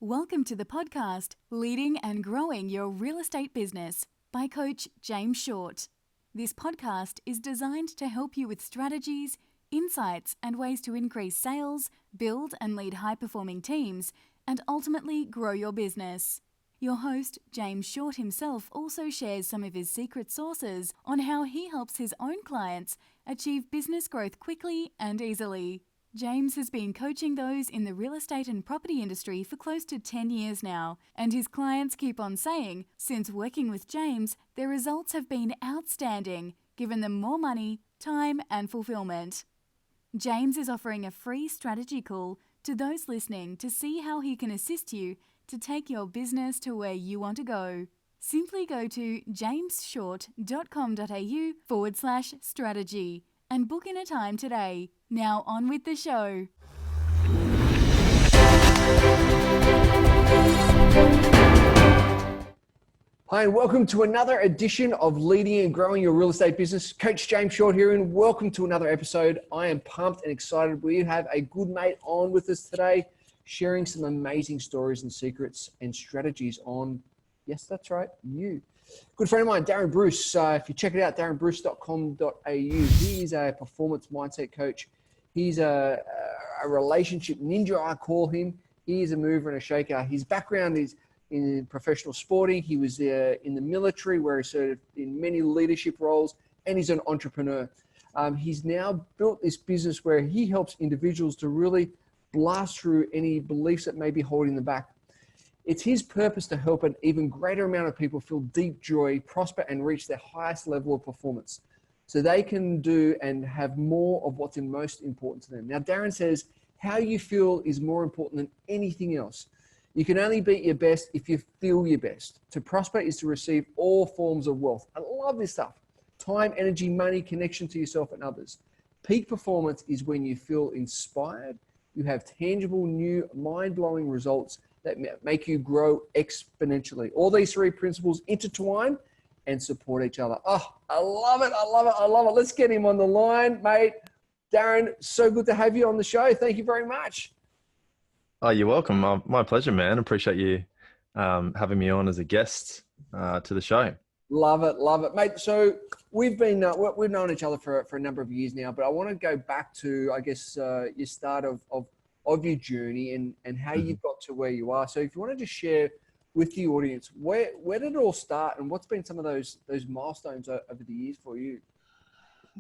Welcome to the podcast, Leading and Growing Your Real Estate Business by Coach James Short. This podcast is designed to help you with strategies, insights, and ways to increase sales, build and lead high-performing teams, and ultimately grow your business. Your host, James Short himself, also shares some of his secret sauces on how he helps his own clients achieve business growth quickly and easily. James has been coaching those in the real estate and property industry for close to 10 years now, and his clients keep on saying, since working with James, their results have been outstanding, giving them more money, time, and fulfillment. James is offering a free strategy call to those listening to see how he can assist you to take your business to where you want to go. Simply go to jamesshort.com.au/strategy and book in a time today. Now on with the show. Hi, and welcome to another edition of Leading and Growing Your Real Estate Business. Coach James Short here, and welcome to another episode. I am pumped and excited. We have a good mate on with us today, sharing some amazing stories and secrets and strategies on, yes, that's right, you. Good friend of mine, Darren Bruce. If you check it out, darrenbruce.com.au. He is a performance mindset coach. He's a relationship ninja, I call him. He is a mover and a shaker. His background is in professional sporting. He was in the military, where he served in many leadership roles, and he's an entrepreneur. He's now built this business where he helps individuals to really blast through any beliefs that may be holding them back. It's his purpose to help an even greater amount of people feel deep joy, prosper, and reach their highest level of performance so they can do and have more of what's most important to them. Now, Darren says, how you feel is more important than anything else. You can only be your best if you feel your best. To prosper is to receive all forms of wealth. I love this stuff. Time, energy, money, connection to yourself and others. Peak performance is when you feel inspired, you have tangible, new, mind-blowing results that make you grow exponentially. All these three principles intertwine and support each other. Oh, I love it. I love it. I love it. Let's get him on the line, mate. Darren, so good to have you on the show. Thank you very much. Oh, you're welcome. My pleasure, man. Appreciate you having me on as a guest to the show. Love it, mate. So we've known each other for a number of years now, but I want to go back to, I guess, your start of your journey and how you got to where you are. So if you want to just share with the audience, where did it all start, and what's been some of those milestones over the years for you?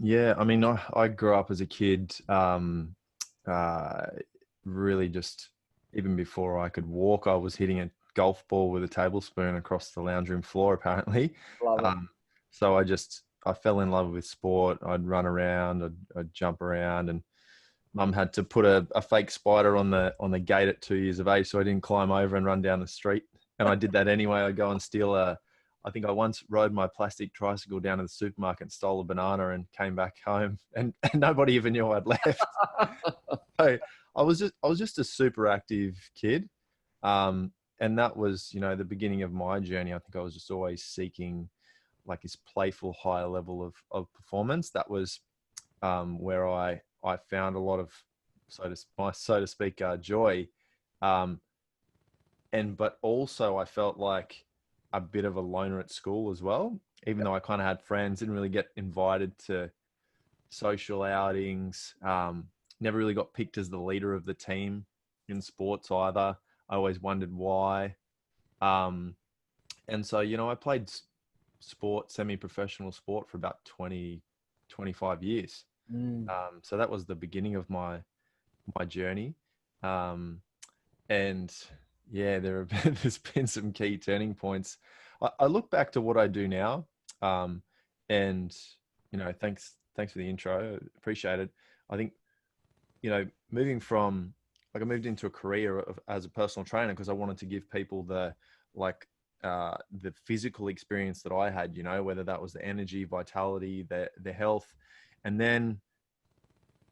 Yeah, I mean, I grew up as a kid, really just, even before I could walk, I was hitting a golf ball with a tablespoon across the lounge room floor, apparently. Love it. So I fell in love with sport. I'd run around, I'd jump around, and Mum had to put a fake spider on the gate at 2 years of age, so I didn't climb over and run down the street. And I did that anyway. I'd go and steal I think I once rode my plastic tricycle down to the supermarket and stole a banana and came back home, and nobody even knew I'd left. So I was just a super active kid. And that was, the beginning of my journey. I think I was just always seeking like this playful higher level of performance. That was where I found a lot of, so to speak, joy. But also I felt like a bit of a loner at school as well, even though I kind of had friends, didn't really get invited to social outings. Never really got picked as the leader of the team in sports either. I always wondered why. And so, I played sport, semi-professional sport, for about 25 years. So that was the beginning of my journey. And yeah, there's been some key turning points. I look back to what I do now, and thanks for the intro. Appreciate it. I think moving from, like, I moved into a career as a personal trainer because I wanted to give people the physical experience that I had, whether that was the energy, vitality, the health. And then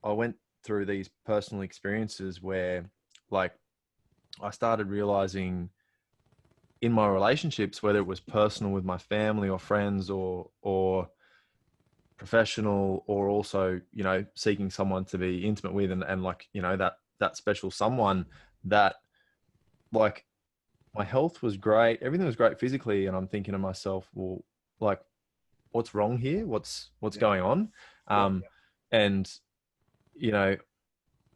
I went through these personal experiences where, like, I started realizing in my relationships, whether it was personal with my family or friends or professional, or also, seeking someone to be intimate with and like, that special someone, that, like, my health was great. Everything was great physically. And I'm thinking to myself, well, like, what's wrong here? What's going on? Um, and, you know,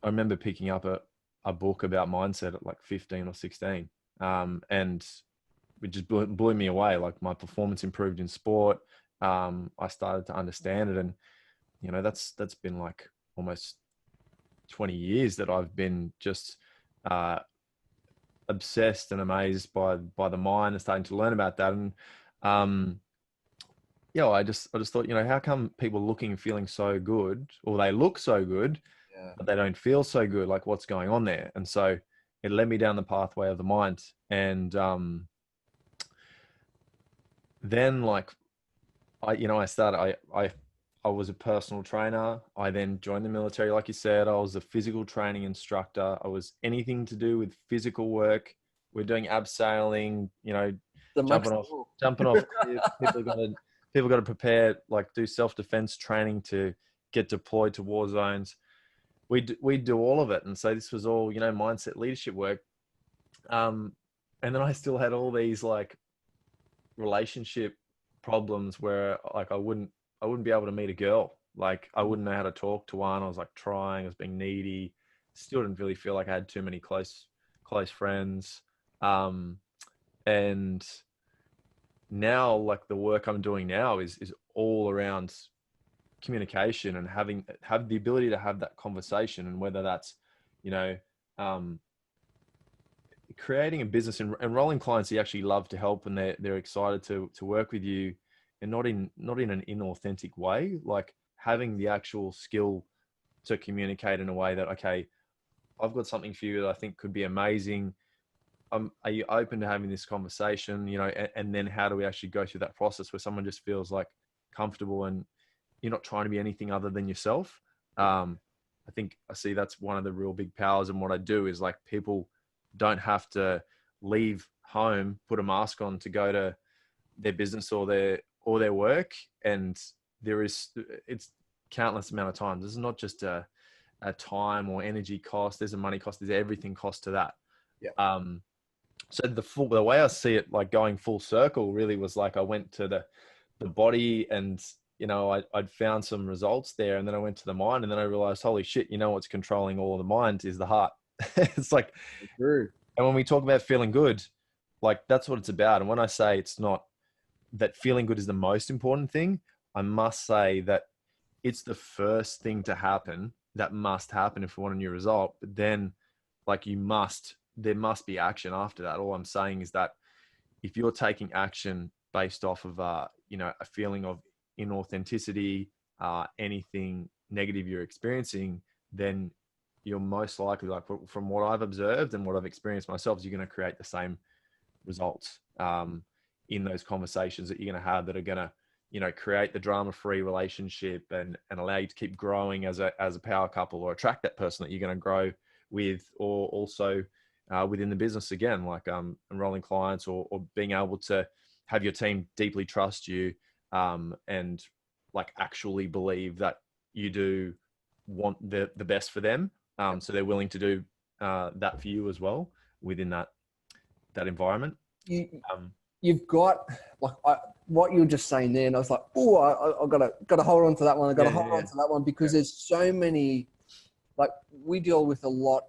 I remember picking up a book about mindset at like 15 or 16. And it just blew me away. Like my performance improved in sport. I started to understand it. And, you know, that's been like almost 20 years that I've been just, obsessed and amazed by the mind and starting to learn about that. And, yeah, I just thought, you know, how come people looking and feeling so good, or they look so good, Yeah. but they don't feel so good? Like what's going on there? And so it led me down the pathway of the mind. And, then like I started, I was a personal trainer. I then joined the military. Like you said, I was a physical training instructor. I was anything to do with physical work. We're doing abseiling, you know, The jumping off cliffs. People got to prepare, like do self-defense training to get deployed to war zones. We do all of it. And so this was all, you know, mindset leadership work. And then I still had all these like relationship problems where like I wouldn't be able to meet a girl. Like I wouldn't know how to talk to one. I was like trying, I was being needy. Still didn't really feel like I had too many close friends. And now like the work I'm doing now is all around communication and have the ability to have that conversation. And whether that's, you know, um, creating a business and enrolling clients you actually love to help, and they're excited to work with you, and not in an inauthentic way, like having the actual skill to communicate in a way that, okay, I've got something for you that I think could be amazing. Are you open to having this conversation? You know, and then how do we actually go through that process where someone just feels like comfortable and you're not trying to be anything other than yourself? I think I see that's one of the real big powers in what I do is like people don't have to leave home, put a mask on to go to their business or their work. And it's countless amount of times. This is not just a time or energy cost. There's a money cost. There's everything cost to that. Yeah. So the way I see it, like going full circle really was like, I went to the body and, you know, I'd found some results there, and then I went to the mind, and then I realized, holy shit, you know, what's controlling all of the mind is the heart. It's like, True. and when we talk about feeling good, like that's what it's about. And when I say it's not that feeling good is the most important thing, I must say that it's the first thing to happen that must happen if we want a new result. But then like there must be action after that. All I'm saying is that if you're taking action based off of, you know, a feeling of inauthenticity, anything negative you're experiencing, then you're most likely, like from what I've observed and what I've experienced myself, is you're going to create the same results in those conversations that you're going to have, that are going to, you know, create the drama-free relationship and allow you to keep growing as a power couple, or attract that person that you're going to grow with, or also within the business again, like enrolling clients or being able to have your team deeply trust you and like actually believe that you do want the best for them. So they're willing to do that for you as well within that environment. You've got like what you're just saying there, and I was like, oh, I got to hold on to that one. I got to hold on to that one, because there's so many. Like we deal with a lot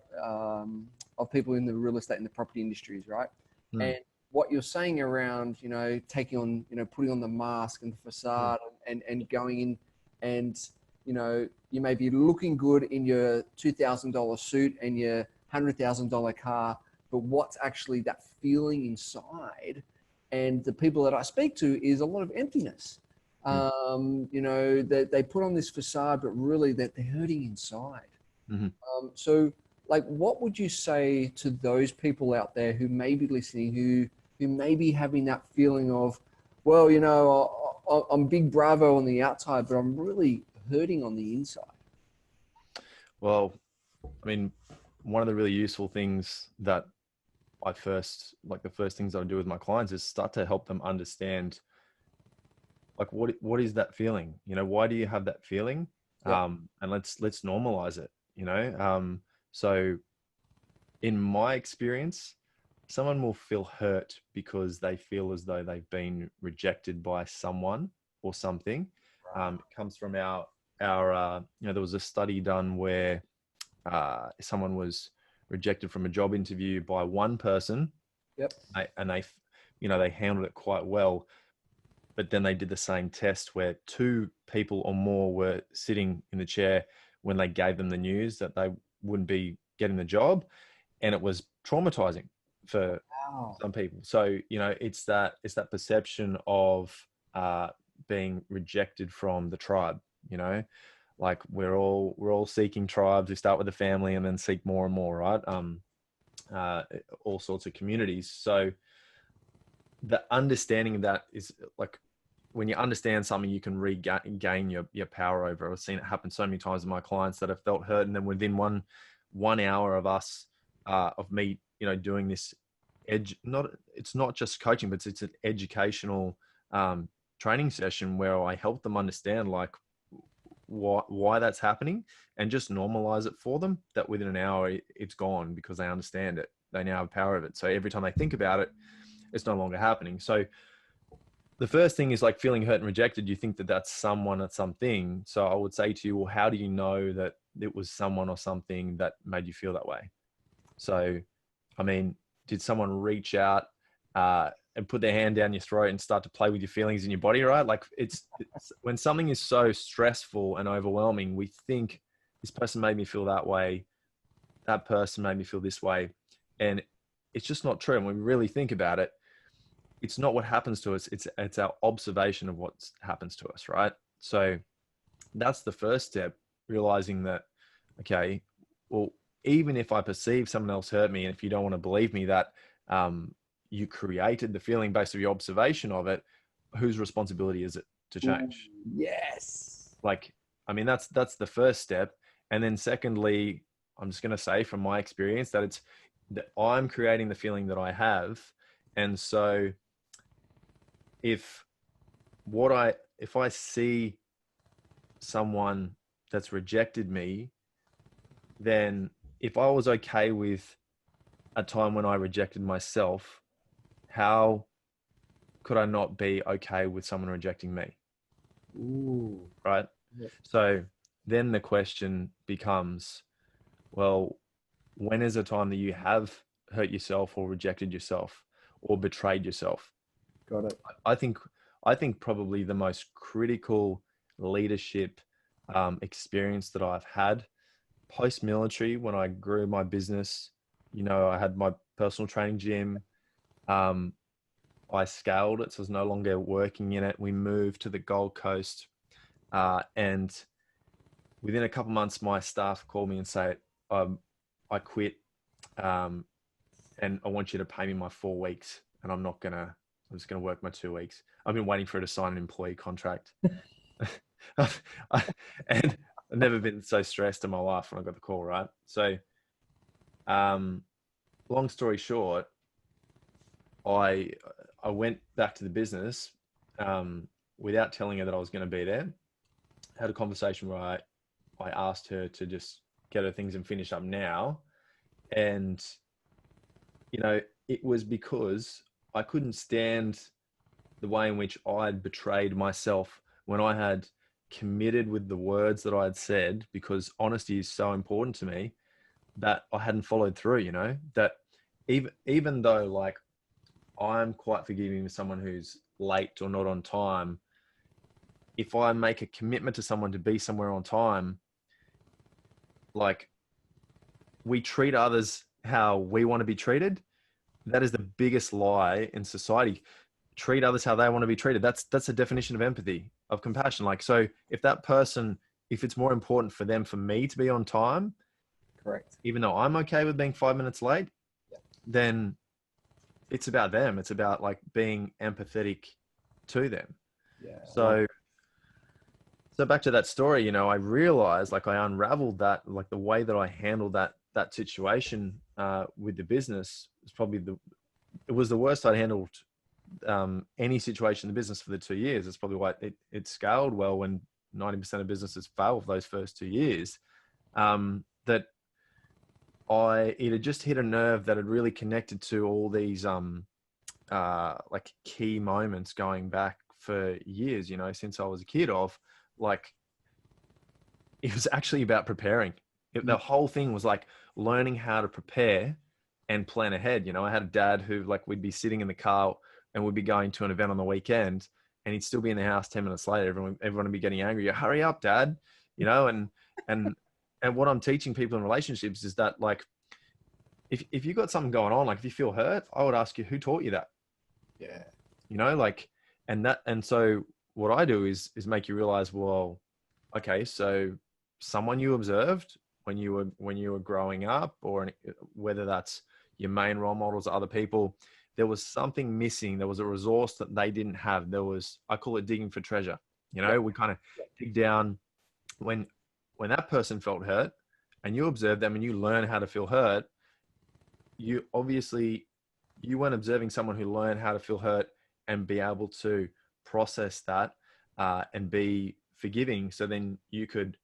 of people in the real estate and the property industries, right? And what you're saying around, you know, taking on, you know, putting on the mask and the facade and going in, and you know, you may be looking good in your $2,000 suit and your $100,000 car, but what's actually that feeling inside? And the people that I speak to is a lot of emptiness. You know, they put on this facade, but really that they're hurting inside. So like, what would you say to those people out there who may be listening, who may be having that feeling of, well, you know, I'm big bravo on the outside, but I'm really hurting on the inside? Well, I mean, one of the really useful things that the first things I do with my clients is start to help them understand, like, what is that feeling? You know, why do you have that feeling? And let's normalize it, you know? So in my experience, someone will feel hurt because they feel as though they've been rejected by someone or something. It comes from there was a study done where someone was rejected from a job interview by one person. Yep. And they handled it quite well. But then they did the same test where two people or more were sitting in the chair when they gave them the news that they wouldn't be getting the job. And it was traumatizing for some people. So, it's that perception of being rejected from the tribe, like we're all seeking tribes. We start with the family and then seek more and more, right? All sorts of communities. So the understanding of that is like, when you understand something, you can regain your power over it. I've seen it happen so many times with my clients that have felt hurt. And then within one hour of me, doing this it's not just coaching, but it's an educational training session where I help them understand like why that's happening and just normalize it for them, that within an hour it's gone because they understand it. They now have power of it. So every time they think about it, it's no longer happening. So the first thing is like feeling hurt and rejected. You think that that's someone or something. So I would say to you, well, how do you know that it was someone or something that made you feel that way? So, I mean, did someone reach out and put their hand down your throat and start to play with your feelings in your body, right? Like it's when something is so stressful and overwhelming, we think this person made me feel that way. That person made me feel this way. And it's just not true. And when we really think about it, it's not what happens to us. It's our observation of what happens to us, right? So that's the first step, realizing that, okay, well, even if I perceive someone else hurt me, and if you don't want to believe me that you created the feeling based on your observation of it, whose responsibility is it to change? Yes. Like, I mean, that's the first step. And then secondly, I'm just going to say from my experience that I'm creating the feeling that I have. And so if I see someone that's rejected me, then if I was okay with a time when I rejected myself, how could I not be okay with someone rejecting me? Ooh. Right? Yep. So then the question becomes, well, when is a time that you have hurt yourself or rejected yourself or betrayed yourself? Got it. I think probably the most critical leadership experience that I've had post-military, when I grew my business, I had my personal training gym. I scaled it, so I was no longer working in it. We moved to the Gold Coast, and within a couple of months, my staff called me and say, I quit, and I want you to pay me my 4 weeks, and I'm just going to work my 2 weeks. I've been waiting for her to sign an employee contract. And I've never been so stressed in my life when I got the call, right? So, long story short, I went back to the business without telling her that I was going to be there. Had a conversation where I asked her to just get her things and finish up now. And, it was because I couldn't stand the way in which I'd betrayed myself when I had committed with the words that I had said, because honesty is so important to me, that I hadn't followed through, that even though like I'm quite forgiving to someone who's late or not on time, if I make a commitment to someone to be somewhere on time, like we treat others how we want to be treated. That is the biggest lie in society. Treat others how they want to be treated. That's a definition of empathy, of compassion. Like, so if it's more important for them, for me to be on time, correct, even though I'm okay with being 5 minutes late, yeah, then it's about them. It's about like being empathetic to them. Yeah. So back to that story, I realized, like, I unraveled that, like the way that I handled that situation with the business was probably it was the worst I'd handled any situation in the business for the 2 years. It's probably why it scaled well when 90% of businesses fail for those first 2 years. That it had just hit a nerve that had really connected to all these like key moments going back for years, you know, since I was a kid, of like, it was actually about preparing. The whole thing was like learning how to prepare and plan ahead. You know, I had a dad who, like, we'd be sitting in the car and we'd be going to an event on the weekend, and he'd still be in the house 10 minutes later. Everyone would be getting angry. Hurry up, dad. You know, and what I'm teaching people in relationships is that, like, if you got something going on, like if you feel hurt, I would ask you, who taught you that? Yeah. You know, like, and so what I do is make you realize, well, okay, so someone you observed when you were growing up, or whether that's your main role models or other people, there was something missing. There was a resource that they didn't have. I call it digging for treasure. You know, we kind of dig down when that person felt hurt, and you observe them and you learn how to feel hurt. You obviously, you weren't observing someone who learned how to feel hurt and be able to process that, and be forgiving. So then you could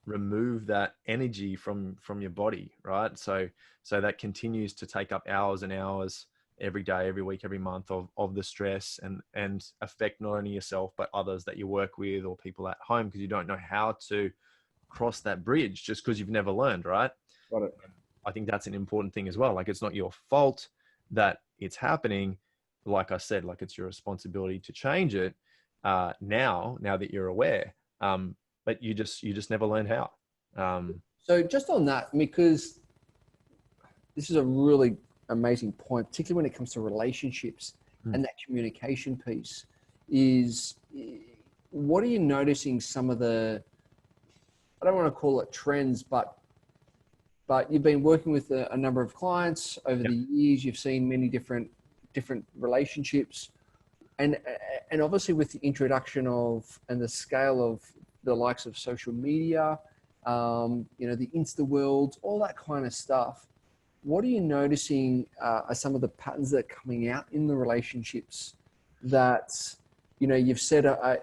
remove that energy from your body, right? So that continues to take up hours and hours every day, every week, every month of the stress, and affect not only yourself but others that you work with or people at home, because you don't know how to cross that bridge just because you've never learned, right? Got it. I think that's an important thing as well. Like, it's not your fault that it's happening. Like I said, like, it's your responsibility to change it now that you're aware. But you just never learned how. So just on that, because this is a really amazing point, particularly when it comes to relationships and that communication piece, is what are you noticing some of the, I don't want to call it trends, but you've been working with a number of clients over the years. You've seen many different relationships, and obviously with the introduction of and the scale of the likes of social media, you know, the Insta world, all that kind of stuff. What are you noticing are some of the patterns that are coming out in the relationships that, you know, you've said are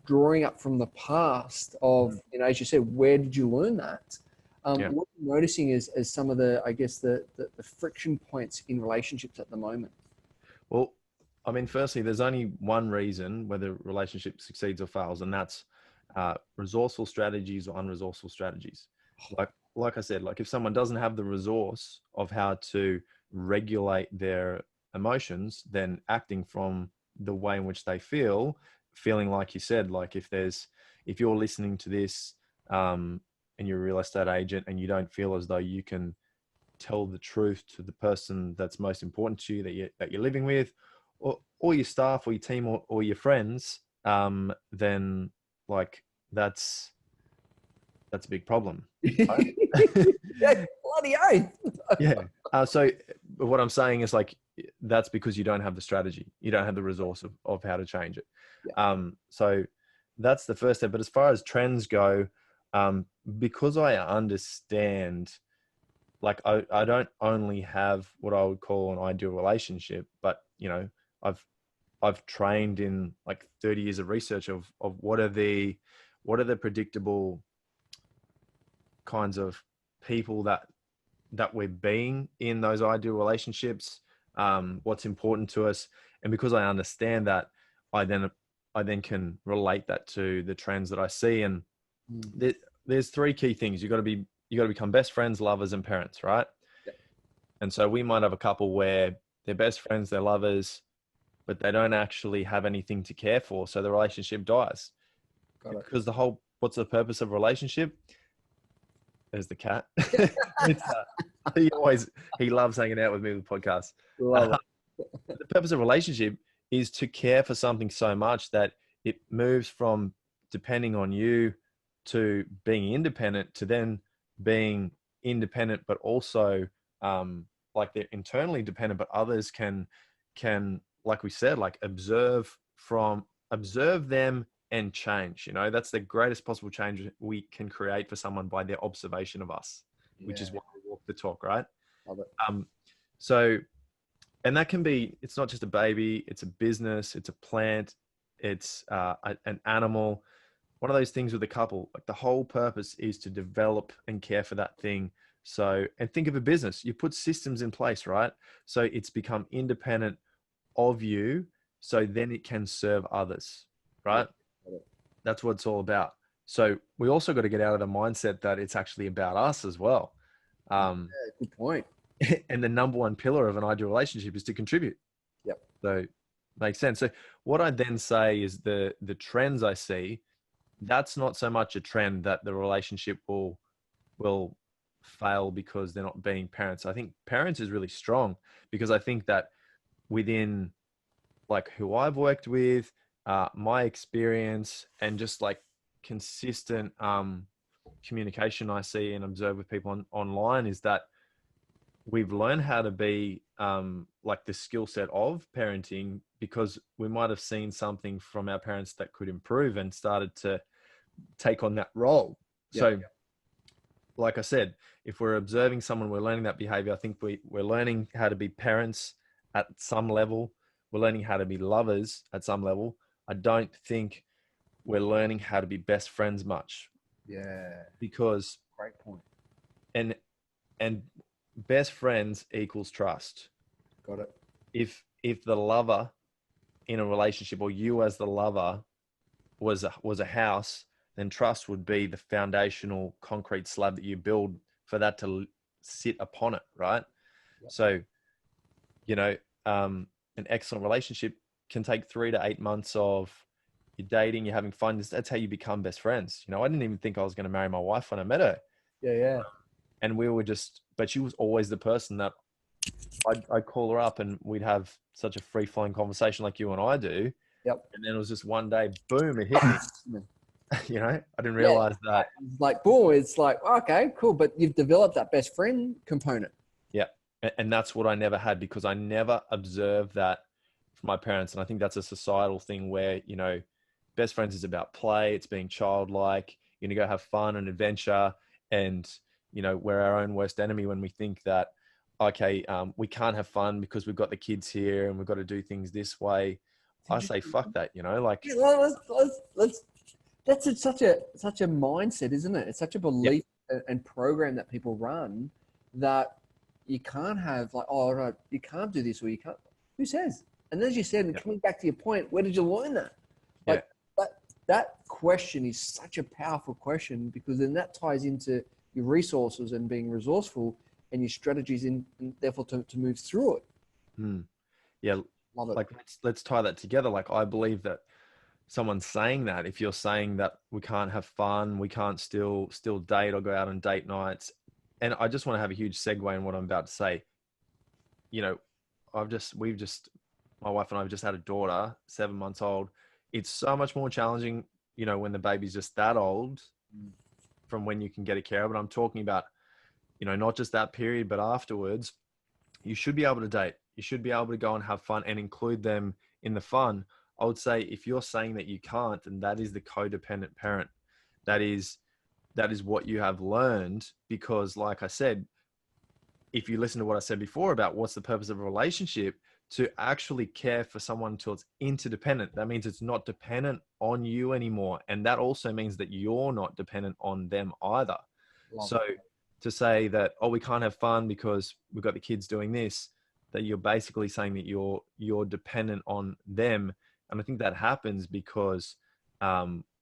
drawing up from the past of, you know, as you said, where did you learn that? What are you noticing as some of the, I guess, the friction points in relationships at the moment? Well, I mean, firstly, there's only one reason whether a relationship succeeds or fails, and that's resourceful strategies or unresourceful strategies. Like I said, like, if someone doesn't have the resource of how to regulate their emotions, then acting from the way in which they feel, feeling like you said, like, if you're listening to this, and you're a real estate agent and you don't feel as though you can tell the truth to the person that's most important to you, that you're living with, or your staff or your team or your friends, then, like, that's a big problem. Right? Yeah, bloody oath. Yeah. So what I'm saying is, like, that's because you don't have the strategy. You don't have the resource of how to change it. Yeah. So that's the first step. But as far as trends go, because I understand, like, I don't only have what I would call an ideal relationship, but, you know, I've trained in like 30 years of research of what are the predictable kinds of people that we're being in those ideal relationships, what's important to us. And because I understand that, I then can relate that to the trends that I see. And there's three key things. You got to become best friends, lovers, and parents, right? Yeah. And so we might have a couple where they're best friends, they're lovers, but they don't actually have anything to care for. So the relationship dies. Got it. Because what's the purpose of a relationship? There's the cat. He loves hanging out with me with podcasts. Love it. The purpose of a relationship is to care for something so much that it moves from depending on you to being independent, to then being independent, but also like they're internally dependent, but others can, like we said, like observe them and change. You know, that's the greatest possible change we can create for someone, by their observation of us, which is why we walk the talk, right? Love it. So, and that can be, it's not just a baby, it's a business, it's a plant, it's an animal. One of those things with a couple, like the whole purpose is to develop and care for that thing So, and think of a business, you put systems in place, right? So it's become independent of you. So then it can serve others, right? That's what it's all about. So we also got to get out of the mindset that it's actually about us as well. Good point. And the number one pillar of an ideal relationship is to contribute. Yep. So makes sense. So what I then say is the trends I see, that's not so much a trend that the relationship will fail because they're not being parents. I think parents is really strong, because I think that within like who I've worked with, my experience, and just like consistent communication I see and observe with people online, is that we've learned how to be like the skill set of parenting because we might have seen something from our parents that could improve and started to take on that role. So like I said, if we're observing someone, we're learning that behavior. I think we're learning how to be parents at some level. We're learning how to be lovers at some level. I don't think we're learning how to be best friends much. Yeah. Because Great point. And best friends equals trust. Got it. If the lover in a relationship, or you as the lover, was a house, then trust would be the foundational concrete slab that you build for that to sit upon it, right? Yep. So, an excellent relationship can take 3 to 8 months of you're dating, you're having fun. That's how you become best friends. I didn't even think I was going to marry my wife when I met her. Yeah. And we were but she was always the person that I'd call her up and we'd have such a free flowing conversation like you and I do. Yep. And then it was just one day, boom, it hit me. I didn't realize that. It's like, boom, it's like, okay, cool. But you've developed that best friend component. Yeah. And that's what I never had, because I never observed that from my parents. And I think that's a societal thing where, best friends is about play. It's being childlike. You're going to go have fun and adventure. And, we're our own worst enemy when we think that, okay, we can't have fun because we've got the kids here and we've got to do things this way. I say, fuck that, like. Yeah, let's that's such a mindset, isn't it? It's such a belief and program that people run that you can't have like, oh, right, you can't do this or you can't. Who says? And as you said, and coming back to your point, where did you learn that? Like that question is such a powerful question, because then that ties into your resources and being resourceful and your strategies and therefore to move through it. Yeah. Love it. Like let's tie that together. Like I believe that someone saying that, if you're saying that we can't have fun, we can't still date or go out on date nights. And I just want to have a huge segue in what I'm about to say. My wife and I have just had a daughter, 7 months old. It's so much more challenging, when the baby's just that old from when you can get a carer. But I'm talking about, not just that period, but afterwards, you should be able to date. You should be able to go and have fun and include them in the fun. I would say if you're saying that you can't, then that is the codependent parent. That is what you have learned, because like I said, if you listen to what I said before about what's the purpose of a relationship, to actually care for someone until it's interdependent. That means it's not dependent on you anymore. And that also means that you're not dependent on them either. So to say that, oh, we can't have fun because we've got the kids doing this, that you're basically saying that you're dependent on them. And I think that happens because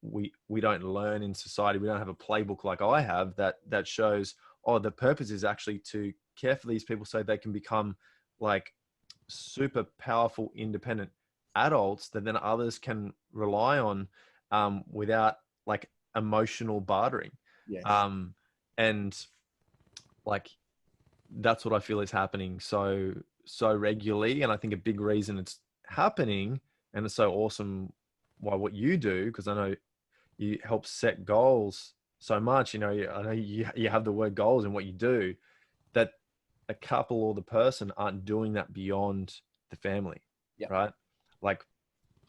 we don't learn in society. We don't have a playbook like I have that shows, oh, the purpose is actually to care for these people so they can become like super powerful, independent adults that then others can rely on without like emotional bartering. Yes. And like that's what I feel is happening so regularly. And I think a big reason it's happening, and it's so awesome why what you do, because I know you help set goals so much. I know you have the word goals in what you do, that a couple or the person aren't doing that beyond the family, right? Like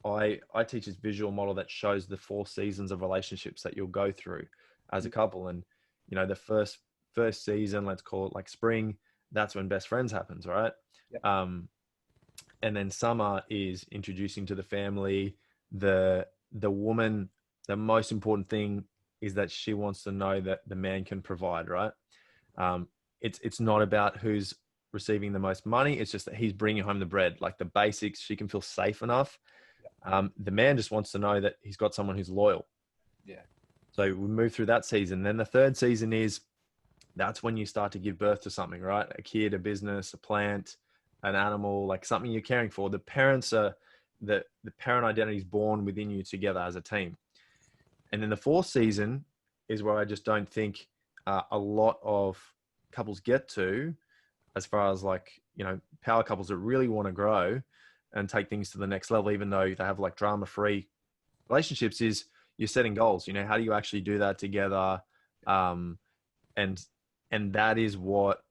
I teach this visual model that shows the 4 seasons of relationships that you'll go through as a couple. And, the first season, let's call it like spring, that's when best friends happens, right? And then summer is introducing to the family. The woman, the most important thing is that she wants to know that the man can provide, right? it's not about who's receiving the most money. It's just that he's bringing home the bread, like the basics. She can feel safe enough. The man just wants to know that he's got someone who's loyal. Yeah. So we move through that season. Then the third season that's when you start to give birth to something, right? A kid, a business, a plant, an animal, like something you're caring for. The parents are the parent identity is born within you together as a team. And then the fourth season is where I just don't think a lot of couples get to, as far as like, power couples that really want to grow and take things to the next level, even though they have like drama-free relationships, is you're setting goals. How do you actually do that together? And that is what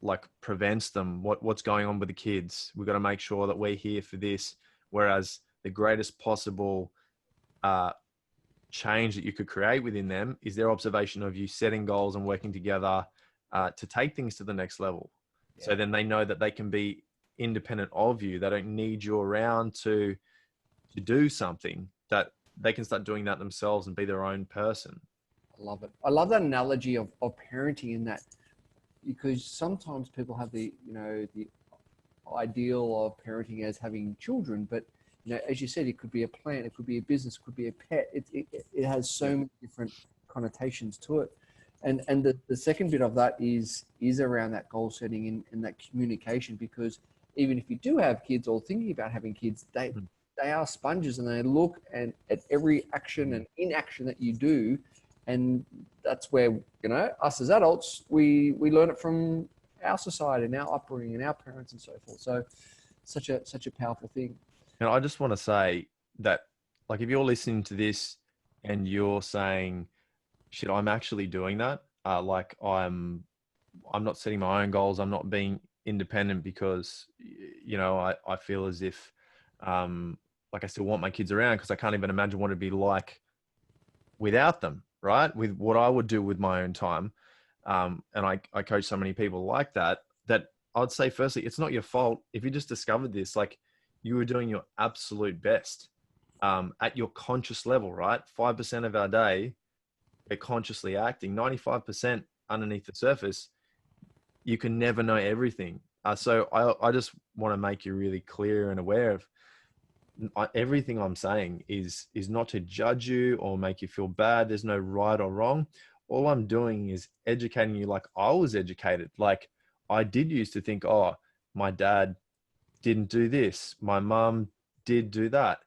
like prevents them. What's going on with the kids? We've got to make sure that we're here for this. Whereas the greatest possible change that you could create within them is their observation of you setting goals and working together to take things to the next level. Yeah. So then they know that they can be independent of you. They don't need you around to do something, that they can start doing that themselves and be their own person. I love it. I love that analogy of parenting, in that, because sometimes people have the ideal of parenting as having children, but as you said, it could be a plant, it could be a business, it could be a pet. It has so many different connotations to it. And the second bit of that is around that goal setting and that communication, because even if you do have kids or thinking about having kids, they are sponges, and they look at every action and inaction that you do. And that's where, us as adults, we learn it from our society and our upbringing and our parents and so forth. So such a powerful thing. And I just want to say that, like, if you're listening to this and you're saying, shit, I'm actually doing that. Like I'm not setting my own goals. I'm not being independent because, I feel as if, like I still want my kids around, because I can't even imagine what it'd be like without them, right? With what I would do with my own time. And I coach so many people like that I'd say, firstly, it's not your fault if you just discovered this. Like, you were doing your absolute best at your conscious level, right? 5% of our day, we're consciously acting. 95% underneath the surface, you can never know everything. So I just want to make you really clear and aware of everything I'm saying is not to judge you or make you feel bad. There's no right or wrong. All I'm doing is educating you like I was educated. Like, I did used to think, oh, my dad didn't do this, my mom did do that,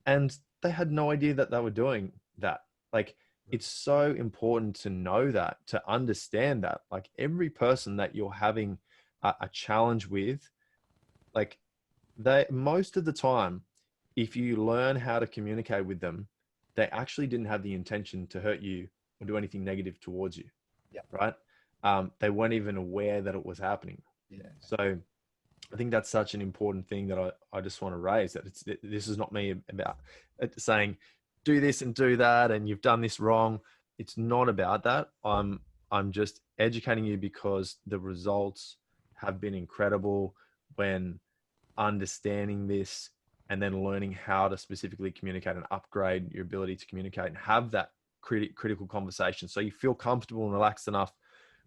and they had no idea that they were doing that. Like, it's so important to know that, to understand that. Like, every person that you're having a challenge with, like, they, most of the time, if you learn how to communicate with them, they actually didn't have the intention to hurt you or do anything negative towards you. Yeah. Right. They weren't even aware that it was happening. Yeah. So I think that's such an important thing that I just want to raise, that this is not me about saying do this and do that and you've done this wrong. It's not about that. I'm just educating you because the results have been incredible when understanding this and then learning how to specifically communicate and upgrade your ability to communicate and have that critical conversation. So you feel comfortable and relaxed enough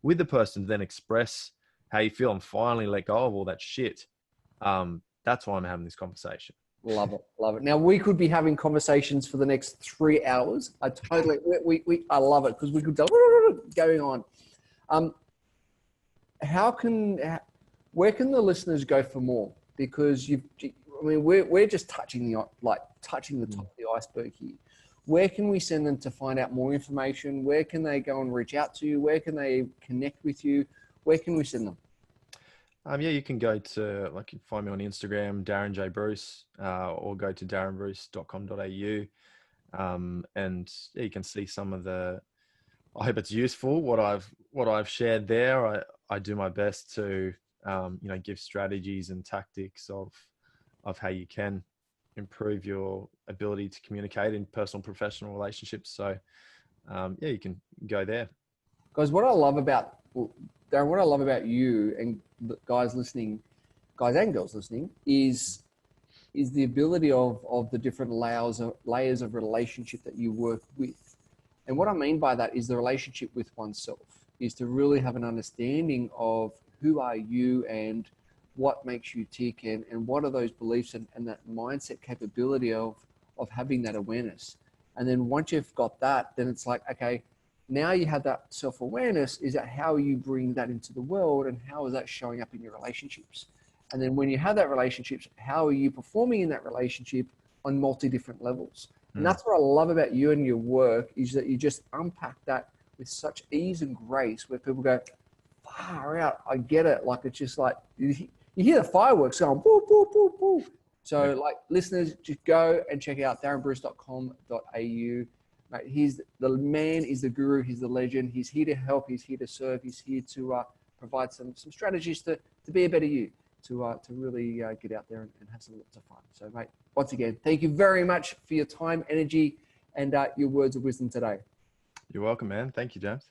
with the person to then express how you feel and finally let go of all that shit. That's why I'm having this conversation. Love it. Love it. Now, we could be having conversations for the next 3 hours. I love it, because we could go going on. Where can the listeners go for more? Because we're just touching the top of the iceberg here. Where can we send them to find out more information? Where can they go and reach out to you? Where can they connect with you? Where can we send them? Yeah, you can go to, you can find me on Instagram, Darren J. Bruce, or go to darrenbruce.com.au. And yeah, you can see some of I hope it's useful, what I've shared there. I do my best to, give strategies and tactics of how you can improve your ability to communicate in personal and professional relationships. So yeah, you can go there. Guys, what I love about you and the guys and girls listening is the ability of the different layers of relationship that you work with. And what I mean by that is the relationship with oneself. is to really have an understanding of who are you and what makes you tick, and what are those beliefs and that mindset capability of having that awareness. And then once you've got that, then it's like, okay, now you have that self-awareness. Is that how you bring that into the world, and how is that showing up in your relationships? And then when you have that relationships, how are you performing in that relationship on multi-different levels? And that's what I love about you and your work, is that you just unpack that with such ease and grace, where people go, far out, I get it. Like, it's just like, you hear the fireworks going, boo, boo, boo, boo. So like, listeners, just go and check out darrenbruce.com.au. Mate, he's the man, he's the guru, he's the legend. He's here to help, he's here to serve, he's here to provide some strategies to be a better you, to really get out there and have some lots of fun. So mate, once again, thank you very much for your time, energy, and your words of wisdom today. You're welcome, man. Thank you, James.